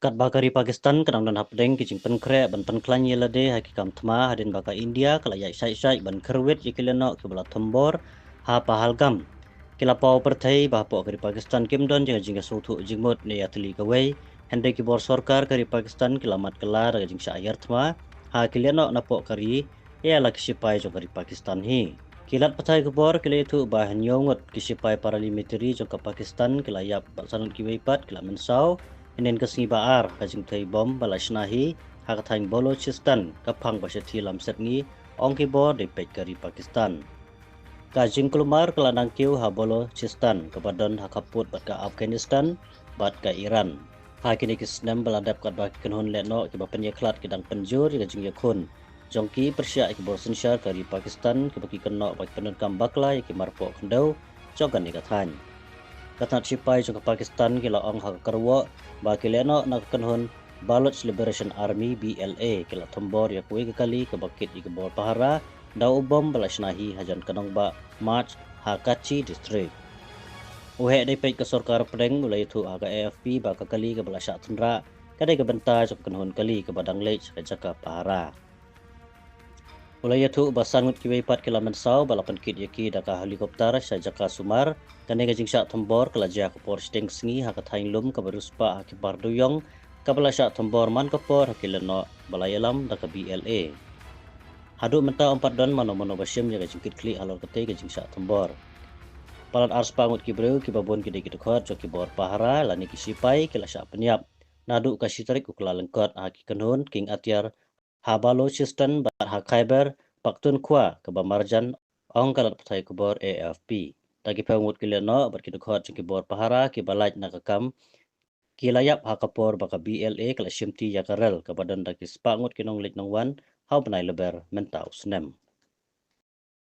Kat bakari Pakistan kadang dan hapdeng kijing penkre ban penklan yelade hakikam thma hadin baka India kala yai sai ban kerwit yikileno kibala thombor ha pahalgam kila pau perthai bah po kari Pakistan kimdon jing jing suthu jingmut ne yatli kawai hende kibor sarkar kari Pakistan kilamat kelar jing syayar thma ha kileno napo kari ya la kisipai jo kari Pakistan hi kilat patai kebor kila itu bah nyongot kisipai paraliamentary jo ka Pakistan kila yap sanut kiwaipat kila mensau inen kasngi baar kajing thai bom balashnahi hakathain Balochistan kapang basyati lamset ni ongki bo de pekari Pakistan kajing kelumar kelanang kiu ha Balochistan kepadon hakaput bat ka Afghanistan bat ka Iran hakini kisnem baladap kat baki kenhon letno ki bapen yaklat kidang penjur kajing yakun jongki persya ki borsensyar kari Pakistan ki baki kenok baki penukam bakla ki marpo kendau jogan ni kathan Katnat sipai jong Pakistan kila ong hak kerwo ba kileno nak kenhon Baloch Liberation Army BLA kila thombor ya kuwi kali ke bakit ikbor pahara dau bom balashnahi hajan kanong ba March Hakachi district uhe dai pek ke sarkar pedeng mulai thu aga AFP ba kali ke balasha tundra kadai ke benta jong kenhon kali ke badang lech ke jaka pahara Ulai yaitu basangut kiwaipat kilaman sau balapan kit yaki daka helikopter sajaka sumar kane gajing syak thembor kelajia kapor steng sngi hakathain lum kabaruspa akibar duyong kabala syak thembor man kapor hakileno balayalam daka BLA hadu menta 4 don mano basyam ya gajing kit kli alor kete gajing syak thembor palat ars pangut kibreu kibabon kide kidekhot jo kibor pahara lani kisipai kila syak penyap nadu kasitarik ukla lengkot hakikanhun king atyar Balochistan bat ha Khyber Pakhtunkhwa ke Bamarjan ong kalat patai kubor AFP tagi pengut kileno bat kidekhot kibor pahara ki balaj nakakam kilayap ha kapor baka BLA kala simti yakarel ke badan daki spangut kinong lik nongwan hau benai leber mentau snem